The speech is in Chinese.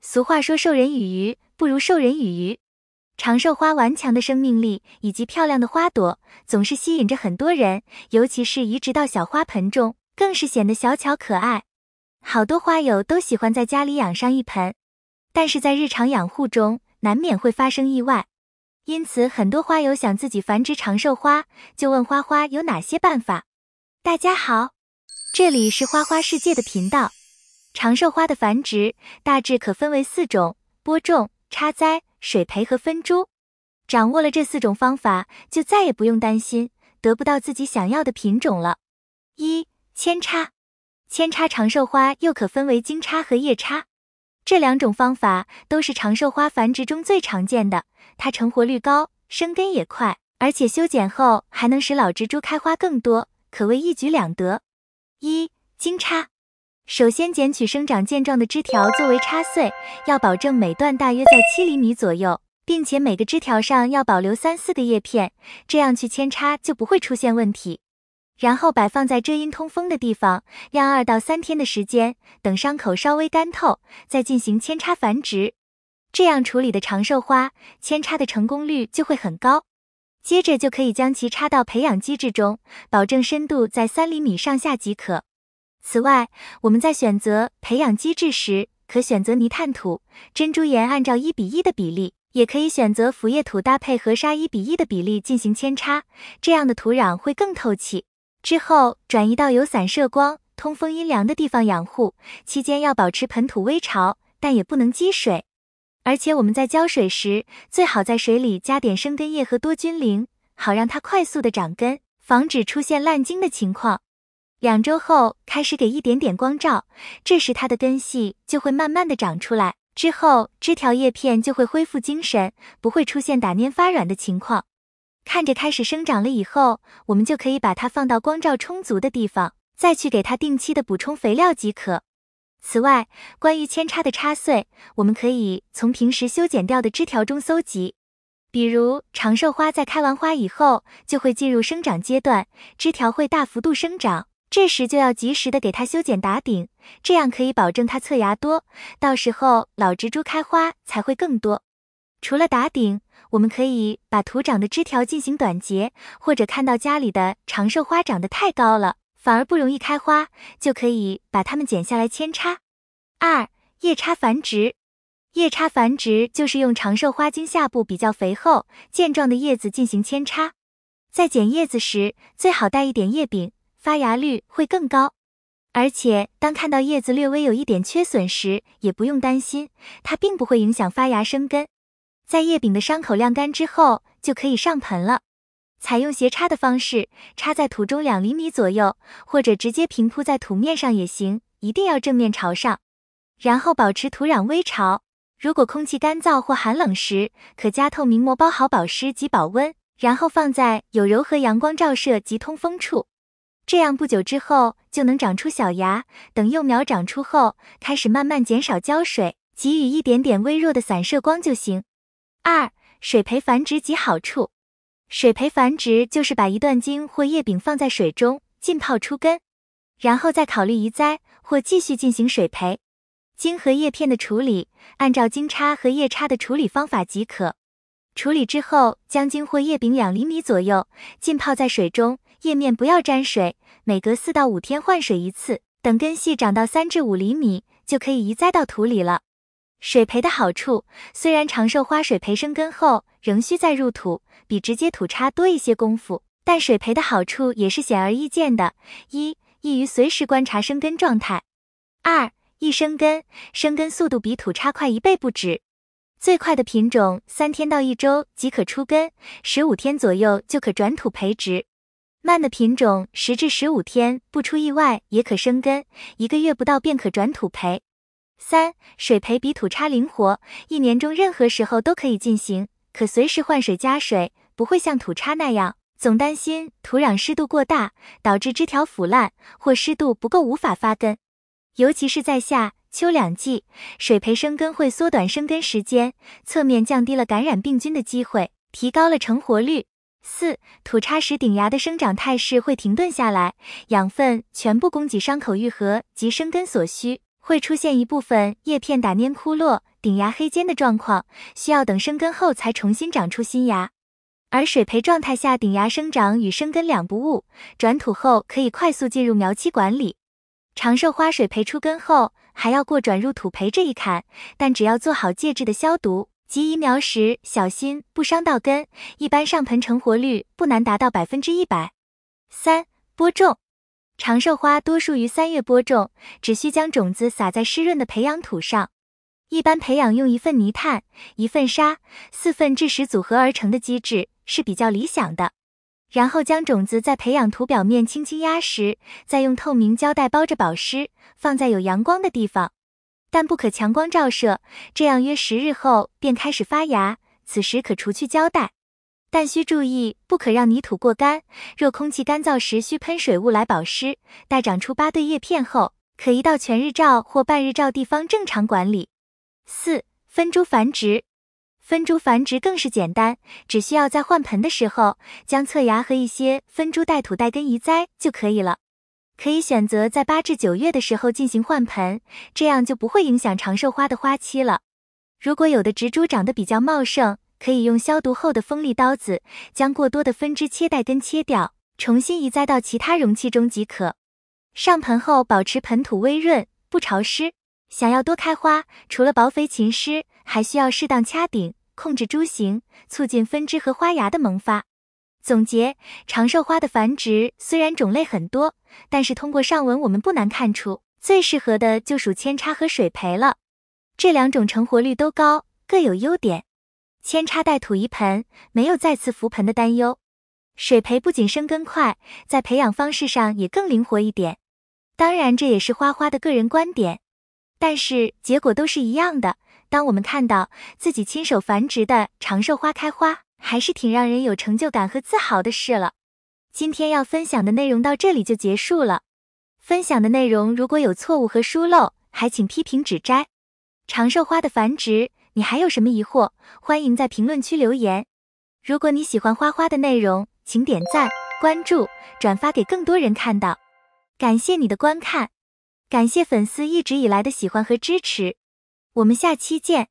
俗话说授人以鱼，不如授人以渔。长寿花顽强的生命力以及漂亮的花朵，总是吸引着很多人，尤其是移植到小花盆中，更是显得小巧可爱。好多花友都喜欢在家里养上一盆，但是在日常养护中，难免会发生意外。因此，很多花友想自己繁殖长寿花，就问花花有哪些办法。大家好，这里是花花世界的频道。长寿花的繁殖大致可分为4种：播种、插栽、水培和分株。掌握了这4种方法，就再也不用担心得不到自己想要的品种了。1. 扦插。扦插长寿花又可分为茎插和叶插，这2种方法都是长寿花繁殖中最常见的，它成活率高，生根也快，而且修剪后还能使老植株开花更多，可谓一举两得。1. 茎插。首先剪取生长健壮的枝条作为插穗，要保证每段大约在7厘米左右，并且每个枝条上要保留3、4个叶片，这样去扦插就不会出现问题。然后摆放在遮阴通风的地方，晾2到3天的时间，等伤口稍微干透，再进行扦插繁殖。这样处理的长寿花，扦插的成功率就会很高。接着就可以将其插到培养基质中，保证深度在3厘米上下即可。此外，我们在选择培养基质时，可选择泥炭土、珍珠岩按照1:1的比例，也可以选择腐叶土搭配河沙1:1的比例进行扦插，这样的土壤会更透气。之后转移到有散射光、通风阴凉的地方养护，期间要保持盆土微潮，但也不能积水。而且我们在浇水时，最好在水里加点生根液和多菌灵，好让它快速的长根，防止出现烂茎的情况。2周后开始给一点点光照，这时它的根系就会慢慢的长出来，之后枝条叶片就会恢复精神，不会出现打蔫发软的情况。看着开始生长了以后，我们就可以把它放到光照充足的地方，再去给它定期的补充肥料即可。此外，关于扦插的插穗，我们可以从平时修剪掉的枝条中搜集。比如长寿花在开完花以后，就会进入生长阶段，枝条会大幅度生长，这时就要及时的给它修剪打顶，这样可以保证它侧芽多，到时候老植株开花才会更多。除了打顶，我们可以把徒长的枝条进行短截，或者看到家里的长寿花长得太高了，反而不容易开花，就可以把它们剪下来扦插。2. 叶插繁殖。叶插繁殖就是用长寿花茎下部比较肥厚、健壮的叶子进行扦插。在剪叶子时，最好带一点叶柄，发芽率会更高。而且当看到叶子略微有一点缺损时，也不用担心，它并不会影响发芽生根。在叶柄的伤口晾干之后，就可以上盆了。采用斜插的方式，插在土中2厘米左右，或者直接平铺在土面上也行，一定要正面朝上。然后保持土壤微潮，如果空气干燥或寒冷时，可加透明膜包好保湿及保温，然后放在有柔和阳光照射及通风处。这样不久之后就能长出小芽，等幼苗长出后，开始慢慢减少浇水，给予一点点微弱的散射光就行。2. 水培繁殖及好处。水培繁殖就是把一段茎或叶柄放在水中浸泡出根，然后再考虑移栽或继续进行水培。茎和叶片的处理，按照茎插和叶插的处理方法即可。处理之后，将茎或叶柄2厘米左右浸泡在水中，叶面不要沾水，每隔4到5天换水一次，等根系长到3至5厘米，就可以移栽到土里了。水培的好处，虽然长寿花水培生根后仍需再入土，比直接土插多一些功夫，但水培的好处也是显而易见的。1. 易于随时观察生根状态。2. 易生根，生根速度比土插快1倍不止。最快的品种3天到1周即可出根，15天左右就可转土培植。慢的品种10至15天不出意外也可生根，1个月不到便可转土培。3. 水培比土插灵活，1年中任何时候都可以进行，可随时换水加水，不会像土插那样总担心土壤湿度过大，导致枝条腐烂，或湿度不够无法发根。尤其是在夏、秋2季，水培生根会缩短生根时间，侧面降低了感染病菌的机会，提高了成活率。4. 土插时顶芽的生长态势会停顿下来，养分全部供给伤口愈合及生根所需，会出现一部分叶片打蔫枯落、顶芽黑尖的状况，需要等生根后才重新长出新芽。而水培状态下顶芽生长与生根两不误，转土后可以快速进入苗期管理。长寿花水培出根后，还要过转入土培这一坎，但只要做好介质的消毒，及移苗时小心不伤到根，一般上盆成活率不难达到100%。3. 播种。长寿花多数于3月播种，只需将种子撒在湿润的培养土上。一般培养用1份泥炭、1份沙、4份质石组合而成的基质是比较理想的。然后将种子在培养土表面轻轻压实，再用透明胶带包着保湿，放在有阳光的地方，但不可强光照射，这样约10日后便开始发芽，此时可除去胶带。但需注意，不可让泥土过干，若空气干燥时需喷水雾来保湿，待长出8对叶片后，可移到全日照或半日照地方正常管理。4. 分株繁殖。分株繁殖更是简单，只需要在换盆的时候，将侧芽和一些分株带土带根移栽就可以了。可以选择在8至9月的时候进行换盆，这样就不会影响长寿花的花期了。如果有的植株长得比较茂盛，可以用消毒后的锋利刀子将过多的分枝切带根切掉，重新移栽到其他容器中即可。上盆后保持盆土微润，不潮湿。想要多开花，除了薄肥勤施，还需要适当掐顶，控制株形，促进分枝和花芽的萌发。总结，长寿花的繁殖虽然种类很多，但是通过上文我们不难看出，最适合的就属扦插和水培了。这2种成活率都高，各有优点。扦插带土移盆，没有再次浮盆的担忧。水培不仅生根快，在培养方式上也更灵活一点。当然这也是花花的个人观点，但是结果都是一样的。当我们看到自己亲手繁殖的长寿花开花，还是挺让人有成就感和自豪的事了。今天要分享的内容到这里就结束了。分享的内容如果有错误和疏漏，还请批评指摘。长寿花的繁殖，你还有什么疑惑？欢迎在评论区留言。如果你喜欢花花的内容，请点赞、关注、转发给更多人看到。感谢你的观看，感谢粉丝一直以来的喜欢和支持。我们下期见。